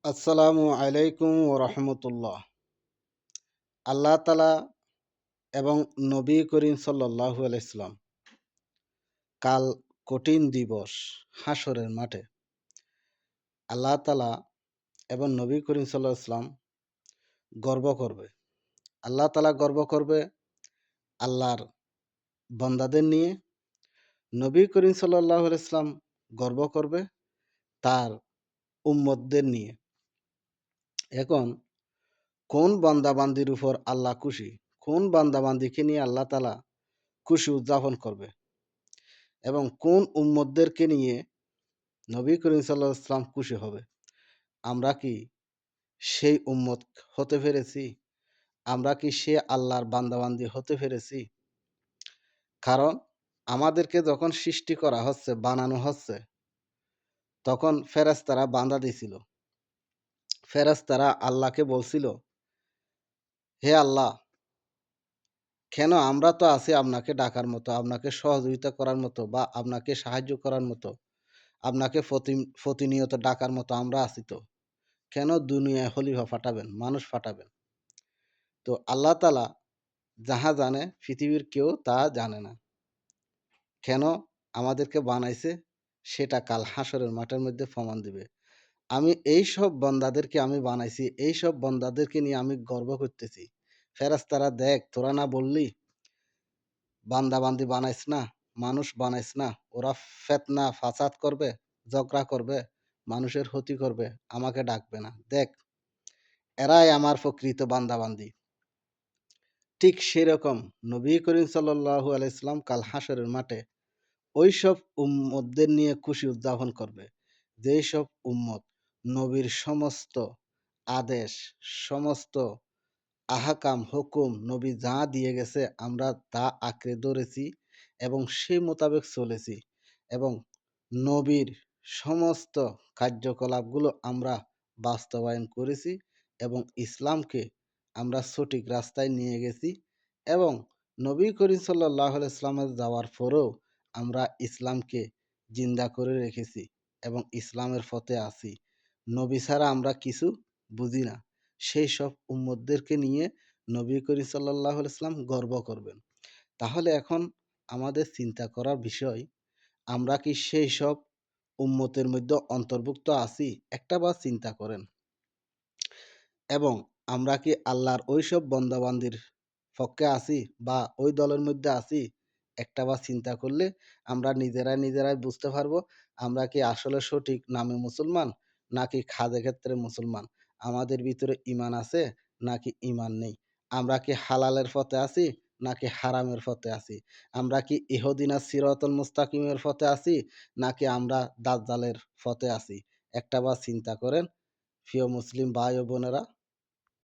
আসসালামু আলাইকুম রহমতুল্লাহ। আল্লাহ তালা এবং নবী করিম সাল্লাল্লাহু আলাইসাল্লাম কাল কঠিন দিবস হাসরের মাঠে আল্লাহ তালা এবং নবী করিম সাল্লাল্লাহু আলাইহি সাল্লাম গর্ব করবে। আল্লাহ তালা গর্ব করবে আল্লাহর বন্দাদের নিয়ে। নবী করিম সাল্লাল্লাহু আলাইহি সাল্লাম গর্ব করবে তার উম্মতদের নিয়ে। এখন কোন বান্দাবান্দির উপর আল্লাহ খুশি, কোন বান্দাবান্দিকে নিয়ে আল্লাহ তালা খুশি উদযাপন করবে এবং কোন উম্মতদেরকে নিয়ে নবী করিম সাল্লাল্লাহু আলাইহি সাল্লাম খুশি হবে, আমরা কি সেই উম্মত হতে পেরেছি? আমরা কি সে আল্লাহর বান্দাবান্দি হতে পেরেছি? কারণ আমাদেরকে যখন সৃষ্টি করা হচ্ছে, বানানো হচ্ছে, তখন ফেরেশতারা বাধা দিছিল। ফেরেশতারা আল্লাহকে বলছিল, হে আল্লাহ, কেন আমরা তো আছি আপনাকে ডাকার মতো, আপনাকে সহযোগিতা করার মতো বা আপনাকে সাহায্য করার মতো, আপনাকে প্রতিনিয়ত ডাকার মতো আমরা আছি, তো কেন দুনিয়ায় খলিফা পাঠাবেন, মানুষ পাঠাবেন? তো আল্লাহ তালা যাহা জানে, পৃথিবীর কেউ তা জানে না। কেন আমাদেরকে বানাইছে সেটা কাল হাসরের মাঠের মধ্যে প্রমাণ দিবে। আমি এই সব বন্দাদেরকে আমি বানাইছি, এই সব বন্দাদেরকে নিয়ে আমি গর্ব করতেছি। ফেরেশতারা, দেখ, তোরা না বললি বান্দা বান্দি বানাইস না, মানুষ বানাইস না, ওরা ফিতনা ফাসাদ করবে, ঝগড়া করবে, মানুষের ক্ষতি করবে, আমাকে ডাকবে না। দেখ, এরাই আমার প্রকৃত বান্দা বান্দি। ঠিক সেরকম নবী করিম সাল্লাল্লাহু আলাইহি সাল্লাম কাল হাসরের মাঠে ওইসব উম্মতদের নিয়ে খুশি উদযাপন করবে, যেই সব উম্মত নবীর সমস্ত আদেশ, সমস্ত আহকাম হুকুম নবী যা দিয়ে গেছে আমরা তা আঁকড়ে ধরেছি এবং সেই মোতাবেক চলেছি এবং নবীর সমস্ত কার্যকলাপগুলো আমরা বাস্তবায়ন করেছি এবং ইসলামকে আমরা সঠিক রাস্তায় নিয়ে গেছি এবং নবী করিম সাল্লাল্লাহু আলাইহি সাল্লামের যাওয়ার পরেও আমরা ইসলামকে জিন্দা করে রেখেছি এবং ইসলামের পথে আছি। নবী ছাড়া আমরা কিছু বুঝি না। সেই সব উম্মতদেরকে নিয়ে নবী করিম সাল্লাল্লাহু আলাইহি সাল্লাম গর্ব করবেন। তাহলে এখন আমাদের চিন্তা করার বিষয়, আমরা কি সেই সব উম্মতের মধ্যে অন্তর্ভুক্ত আছি? একটাবার চিন্তা করেন। এবং আমরা কি আল্লাহর ওইসব বান্দাবান্দির পক্ষে আছি বা ওই দলের মধ্যে আছি? একটাবার চিন্তা করলে আমরা নিজেরাই বুঝতে পারবো আমরা কি আসলে সঠিক নামে মুসলমান নাকি খাদে ক্ষেত্রে মুসলমান। আমাদের ভিতরে ঈমান আছে নাকি ঈমান নেই। আমরা কি হালালের পথে আছি নাকি হারামের পথে আছি। আমরা কি ইহদিনা সিরাতাল মুস্তাকিমের পথে আছি নাকি আমরা দাজ্জালের পথে আছি। একটাবার চিন্তা করেন প্রিয় মুসলিম ভাই ও বোনেরা।